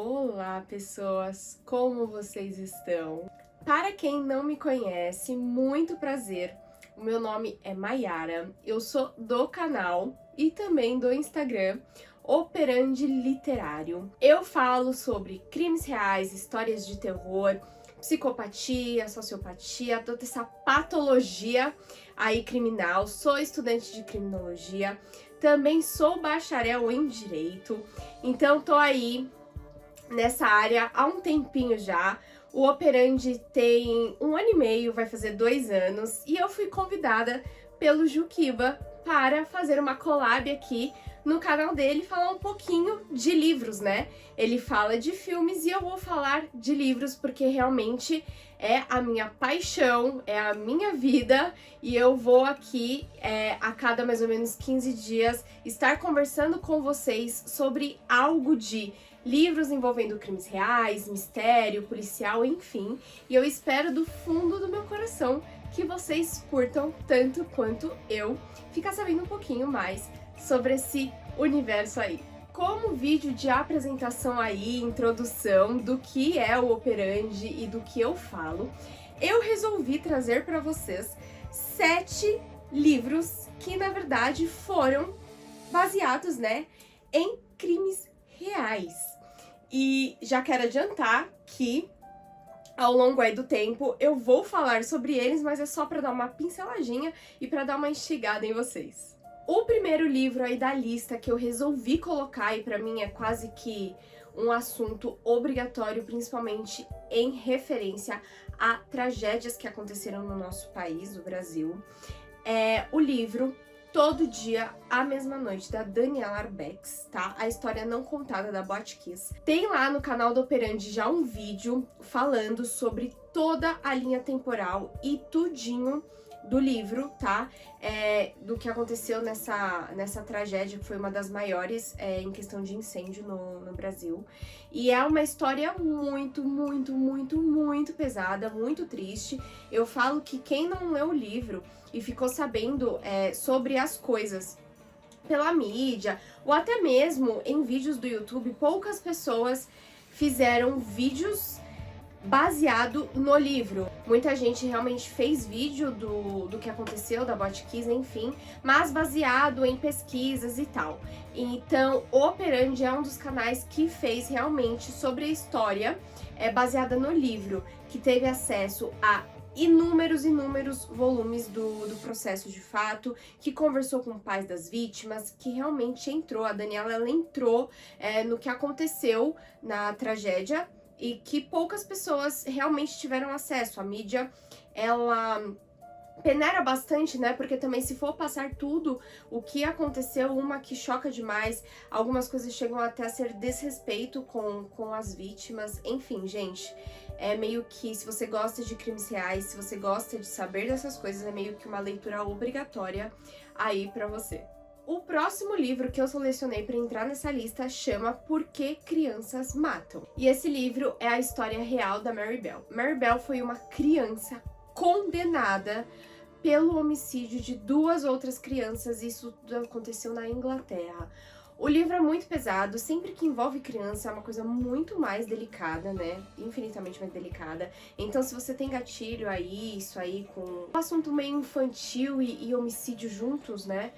Olá, pessoas! Como vocês estão? Para quem não me conhece, muito prazer. O meu nome é Maiara, eu sou do canal e também do Instagram Operandi Literário. Eu falo sobre crimes reais, histórias de terror, psicopatia, sociopatia, toda essa patologia aí criminal. Sou estudante de criminologia, também sou bacharel em direito, então tô aí nessa área há um tempinho já. O Operandi tem 1 ano e meio, vai fazer 2 anos, e eu fui convidada pelo Juquiba para fazer uma collab aqui no canal dele, falar um pouquinho de livros, né? Ele fala de filmes e eu vou falar de livros porque realmente é a minha paixão, é a minha vida, e eu vou aqui a cada mais ou menos 15 dias estar conversando com vocês sobre algo de livros envolvendo crimes reais, mistério, policial, enfim. E eu espero do fundo do meu coração que vocês curtam tanto quanto eu ficar sabendo um pouquinho mais sobre esse universo aí. Como vídeo de apresentação aí, introdução do que é o Operandi e do que eu falo, eu resolvi trazer para vocês 7 livros que na verdade foram baseados, né, em crimes reais. E já quero adiantar que ao longo aí do tempo eu vou falar sobre eles, mas é só para dar uma pinceladinha e para dar uma instigada em vocês. O primeiro livro aí da lista que eu resolvi colocar, e para mim é quase que um assunto obrigatório, principalmente em referência a tragédias que aconteceram no nosso país, no Brasil, é o livro Todo Dia, a Mesma Noite, da Daniela Arbex, tá? A história não contada da Botkiss. Tem lá no canal do Operandi já um vídeo falando sobre toda a linha temporal e tudinho do livro, tá? Do que aconteceu nessa tragédia, que foi uma das maiores em questão de incêndio no Brasil. E é uma história muito, muito, muito, muito pesada, muito triste. Eu falo que quem não leu o livro e ficou sabendo sobre as coisas pela mídia, ou até mesmo em vídeos do YouTube, poucas pessoas fizeram vídeos baseado no livro. Muita gente realmente fez vídeo do que aconteceu, da Botkiss, enfim, mas baseado em pesquisas e tal. Então, o Operandi é um dos canais que fez realmente sobre a história baseada no livro, que teve acesso a inúmeros volumes do processo de fato, que conversou com pais das vítimas, que realmente entrou, a Daniela ela entrou no que aconteceu na tragédia, e que poucas pessoas realmente tiveram acesso. A mídia, ela peneira bastante, né, porque também se for passar tudo o que aconteceu, uma que choca demais, algumas coisas chegam até a ser desrespeito com as vítimas, enfim, gente, é meio que, se você gosta de crimes reais, se você gosta de saber dessas coisas, é meio que uma leitura obrigatória aí pra você. O próximo livro que eu selecionei para entrar nessa lista chama Por que Crianças Matam? E esse livro é a história real da Mary Bell. Mary Bell foi uma criança condenada pelo homicídio de 2 outras crianças, isso aconteceu na Inglaterra. O livro é muito pesado, sempre que envolve criança é uma coisa muito mais delicada, né? Infinitamente mais delicada. Então, se você tem gatilho aí, isso aí com um assunto meio infantil e homicídio juntos, né?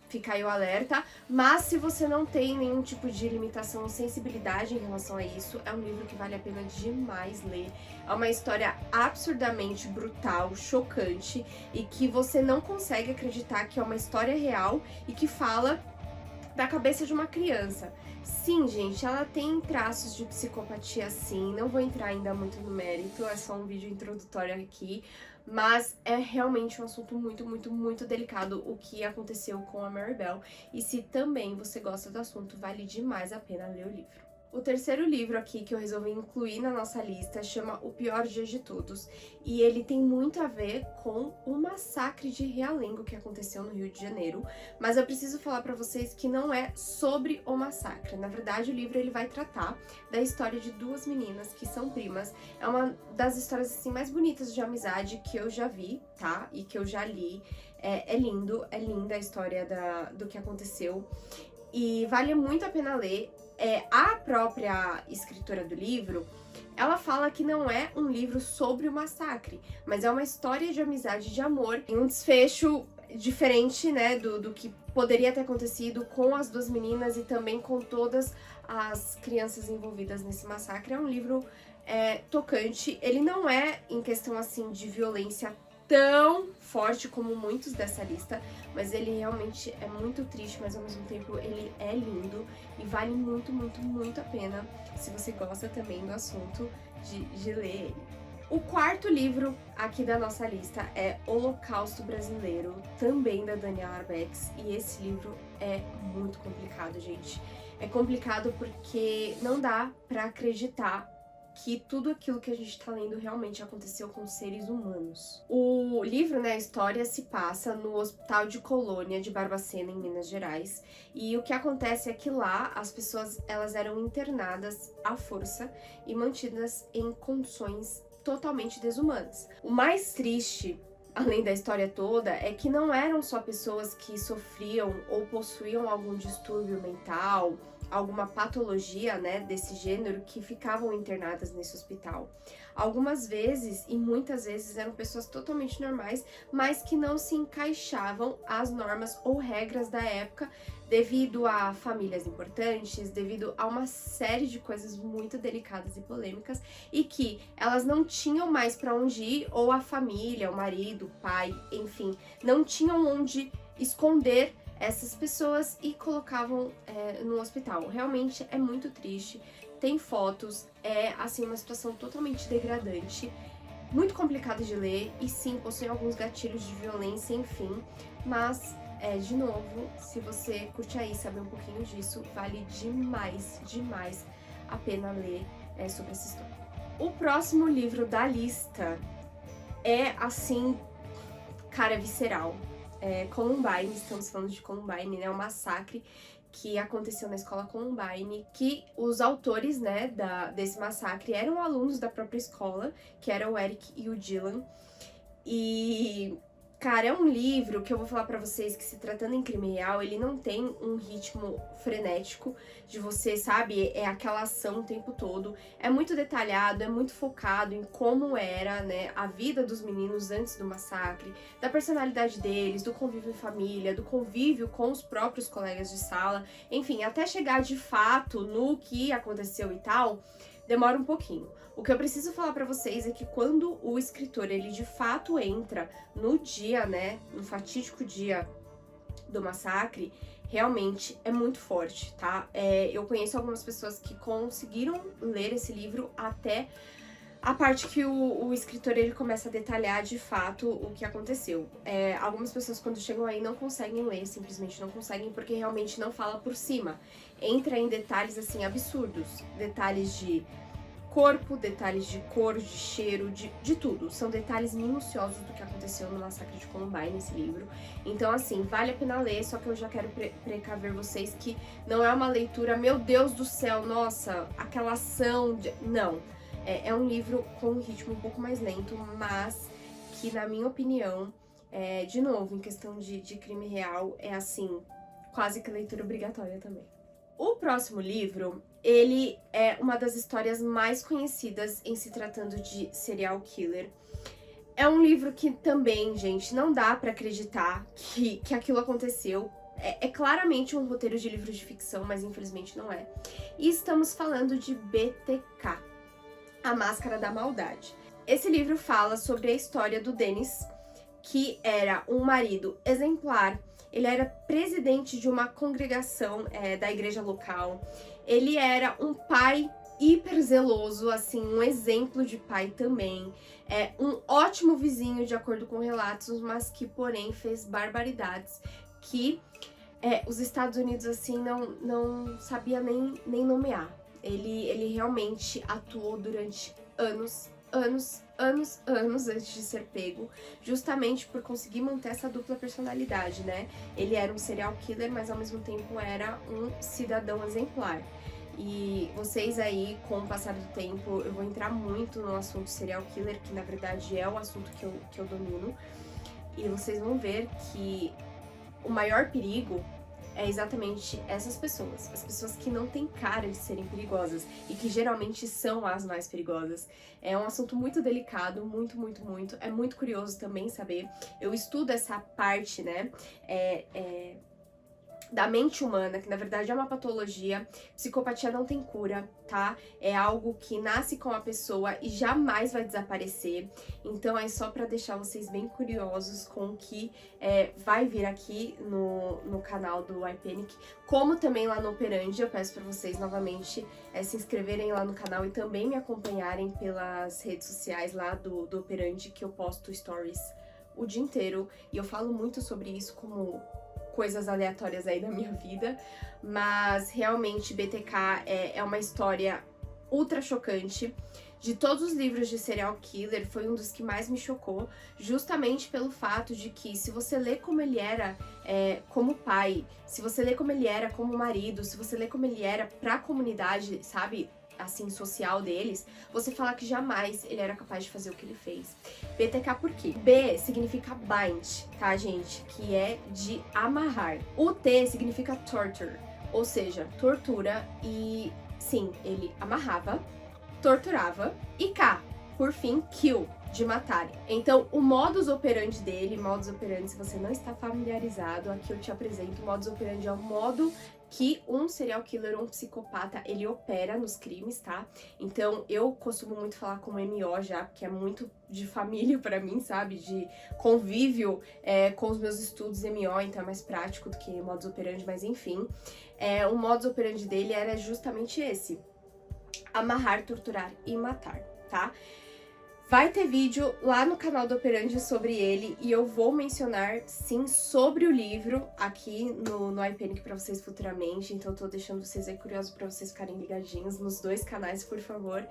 Fica aí o alerta. Mas se você não tem nenhum tipo de limitação ou sensibilidade em relação a isso, é um livro que vale a pena demais ler. É uma história absurdamente brutal, chocante, e que você não consegue acreditar que é uma história real e que fala da cabeça de uma criança. Sim, gente, ela tem traços de psicopatia, sim, não vou entrar ainda muito no mérito, é só um vídeo introdutório aqui, mas é realmente um assunto muito, muito, muito delicado o que aconteceu com a Mary Bell, e se também você gosta do assunto, vale demais a pena ler o livro. O terceiro livro aqui que eu resolvi incluir na nossa lista chama O Pior Dia de Todos, e ele tem muito a ver com o massacre de Realengo que aconteceu no Rio de Janeiro, mas eu preciso falar pra vocês que não é sobre o massacre. Na verdade, o livro ele vai tratar da história de 2 meninas que são primas. É uma das histórias assim mais bonitas de amizade que eu já vi, tá? E que eu já li. É lindo, é linda a história do que aconteceu. E vale muito a pena ler. A própria escritora do livro, ela fala que não é um livro sobre o massacre, mas é uma história de amizade e de amor, em um desfecho diferente, né, do que poderia ter acontecido com as duas meninas e também com todas as crianças envolvidas nesse massacre. É um livro tocante. Ele não é em questão assim de violência tão forte como muitos dessa lista, mas ele realmente é muito triste, mas ao mesmo tempo ele é lindo e vale muito, muito, muito a pena se você gosta também do assunto de ler ele. O quarto livro aqui da nossa lista é Holocausto Brasileiro, também da Daniela Arbex, e esse livro é muito complicado, gente. É complicado porque não dá pra acreditar que tudo aquilo que a gente tá lendo realmente aconteceu com seres humanos. O livro, né, a história se passa no Hospital de Colônia de Barbacena, em Minas Gerais, e o que acontece é que lá as pessoas, elas eram internadas à força e mantidas em condições totalmente desumanas. O mais triste, além da história toda, é que não eram só pessoas que sofriam ou possuíam algum distúrbio mental, alguma patologia, né, desse gênero, que ficavam internadas nesse hospital. Algumas vezes, e muitas vezes, eram pessoas totalmente normais, mas que não se encaixavam às normas ou regras da época, devido a famílias importantes, devido a uma série de coisas muito delicadas e polêmicas, e que elas não tinham mais para onde ir, ou a família, o marido, o pai, enfim, não tinham onde esconder essas pessoas e colocavam no hospital. Realmente é muito triste, tem fotos, é assim uma situação totalmente degradante, muito complicado de ler e sim, possui alguns gatilhos de violência, enfim, mas de novo, se você curte aí saber um pouquinho disso, vale demais, demais a pena ler sobre essa história. O próximo livro da lista é assim, cara, visceral. Columbine, estamos falando de Columbine, né, o massacre que aconteceu na escola Columbine, que os autores, né, desse massacre eram alunos da própria escola, que era o Eric e o Dylan, e... Cara, é um livro que eu vou falar pra vocês que, se tratando em crime real, ele não tem um ritmo frenético de você, sabe? É aquela ação o tempo todo. É muito detalhado, é muito focado em como era, né, a vida dos meninos antes do massacre, da personalidade deles, do convívio em família, do convívio com os próprios colegas de sala. Enfim, até chegar de fato no que aconteceu e tal, demora um pouquinho. O que eu preciso falar pra vocês é que quando o escritor, ele de fato entra no dia, né, no fatídico dia do massacre, realmente é muito forte, tá? Eu conheço algumas pessoas que conseguiram ler esse livro até a parte que o escritor, ele começa a detalhar de fato o que aconteceu. Algumas pessoas, quando chegam aí, não conseguem ler, simplesmente não conseguem, porque realmente não fala por cima. Entra em detalhes, assim, absurdos. Detalhes de corpo, detalhes de cor, de cheiro, de tudo. São detalhes minuciosos do que aconteceu no massacre de Columbine, nesse livro. Então, assim, vale a pena ler, só que eu já quero precaver vocês que não é uma leitura, meu Deus do céu, nossa, aquela ação... Não. É um livro com um ritmo um pouco mais lento, mas que, na minha opinião, de novo, em questão de crime real, é assim, quase que leitura obrigatória também. O próximo livro, ele é uma das histórias mais conhecidas em se tratando de serial killer. É um livro que também, gente, não dá pra acreditar que aquilo aconteceu. É claramente um roteiro de livro de ficção, mas infelizmente não é. E estamos falando de BTK, A Máscara da Maldade. Esse livro fala sobre a história do Dennis, que era um marido exemplar. Ele era presidente de uma congregação da igreja local. Ele era um pai hiper zeloso, assim, um exemplo de pai também. Um ótimo vizinho, de acordo com relatos, mas que, porém, fez barbaridades que os Estados Unidos, assim, não sabia nem nomear. Ele realmente atuou durante anos antes de ser pego, justamente por conseguir manter essa dupla personalidade, né? Ele era um serial killer, mas ao mesmo tempo era um cidadão exemplar. E vocês aí, com o passar do tempo, eu vou entrar muito no assunto serial killer, que na verdade é o assunto que eu domino, e vocês vão ver que o maior perigo é exatamente essas pessoas, as pessoas que não têm cara de serem perigosas e que geralmente são as mais perigosas. É um assunto muito delicado, muito, é muito curioso também saber. Eu estudo essa parte, né, da mente humana, que na verdade é uma patologia. Psicopatia não tem cura, tá? É algo que nasce com a pessoa e jamais vai desaparecer. Então é só pra deixar vocês bem curiosos com o que vai vir aqui no canal do iPanic, como também lá no Operandi. Eu peço pra vocês novamente se inscreverem lá no canal e também me acompanharem pelas redes sociais lá do Operandi, que eu posto stories o dia inteiro e eu falo muito sobre isso como coisas aleatórias aí da minha vida, mas realmente BTK é uma história ultra chocante. De todos os livros de serial killer, foi um dos que mais me chocou, justamente pelo fato de que se você lê como ele era como pai, se você lê como ele era como marido, se você lê como ele era pra comunidade, sabe, assim, social deles, você fala que jamais ele era capaz de fazer o que ele fez. BTK por quê? B significa bind, tá, gente? Que é de amarrar. O T significa torture, ou seja, tortura, e sim, ele amarrava, torturava. E K, por fim, kill, de matar. Então, o modus operandi dele, modus operandi, se você não está familiarizado, aqui eu te apresento. O modus operandi é o modo que um serial killer, um psicopata, ele opera nos crimes, tá? Então, eu costumo muito falar como MO já, porque é muito de família pra mim, sabe? De convívio com os meus estudos MO, então é mais prático do que modus operandi, mas enfim. O modus operandi dele era justamente esse: amarrar, torturar e matar, tá? Vai ter vídeo lá no canal do Operandi sobre ele e eu vou mencionar, sim, sobre o livro aqui no iPanic pra vocês futuramente. Então eu tô deixando vocês aí curiosos pra vocês ficarem ligadinhos nos dois canais, por favor.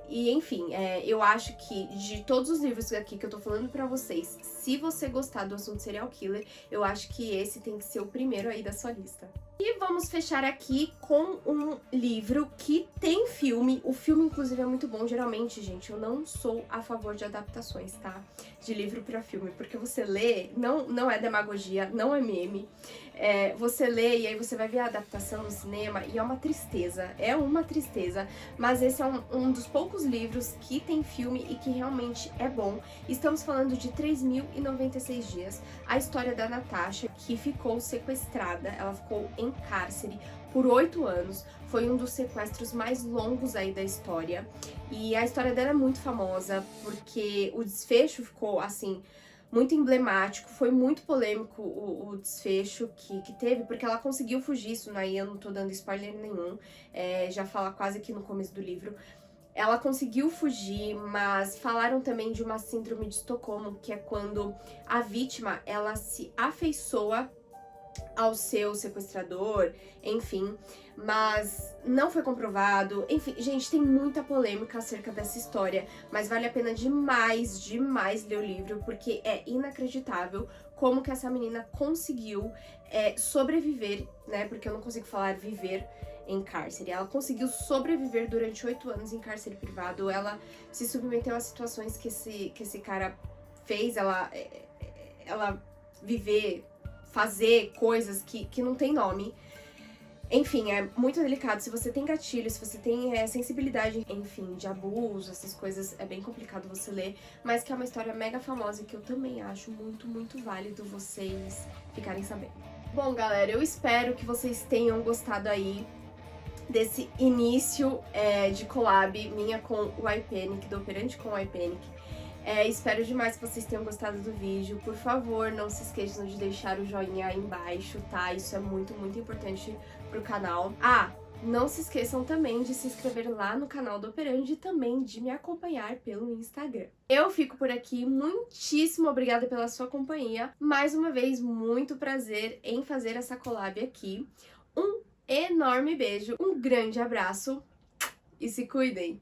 E enfim, eu acho que de todos os livros aqui que eu tô falando pra vocês, se você gostar do assunto serial killer, eu acho que esse tem que ser o primeiro aí da sua lista. E vamos fechar aqui com um livro que tem filme. O filme, inclusive, é muito bom. Geralmente, gente, eu não sou a favor de adaptações, tá? De livro pra filme, porque você lê, não é demagogia, não é meme. Você lê e aí você vai ver a adaptação no cinema e é uma tristeza. Mas esse é um dos poucos livros que tem filme e que realmente é bom. Estamos falando de 3.096 dias. A história da Natasha, que ficou sequestrada, ela ficou em cárcere por 8 anos. Foi um dos sequestros mais longos aí da história. E a história dela é muito famosa, porque o desfecho ficou, assim, muito emblemático. Foi muito polêmico o desfecho que teve, porque ela conseguiu fugir. Isso aí eu não tô dando spoiler nenhum, já fala quase que no começo do livro. Ela conseguiu fugir, mas falaram também de uma síndrome de Estocolmo, que é quando a vítima, ela se afeiçoa ao seu sequestrador, enfim, mas não foi comprovado. Enfim, gente, tem muita polêmica acerca dessa história, mas vale a pena demais ler o livro, porque é inacreditável como que essa menina conseguiu sobreviver, né, porque eu não consigo falar viver em cárcere. Ela conseguiu sobreviver durante 8 anos em cárcere privado. Ela se submeteu a situações que esse cara fez, ela fazer coisas que não tem nome. Enfim, é muito delicado. Se você tem gatilho, se você tem sensibilidade, enfim, de abuso, essas coisas, é bem complicado você ler, mas que é uma história mega famosa e que eu também acho muito válido vocês ficarem sabendo. Bom, galera, eu espero que vocês tenham gostado aí desse início de collab minha com o iPanic, do Operandi com o iPanic. Espero demais que vocês tenham gostado do vídeo. Por favor, não se esqueçam de deixar o joinha aí embaixo, tá? Isso é muito importante pro canal. Não se esqueçam também de se inscrever lá no canal do Operandi e também de me acompanhar pelo Instagram. Eu fico por aqui, muitíssimo obrigada pela sua companhia. Mais uma vez, muito prazer em fazer essa collab aqui. Um enorme beijo, um grande abraço e se cuidem!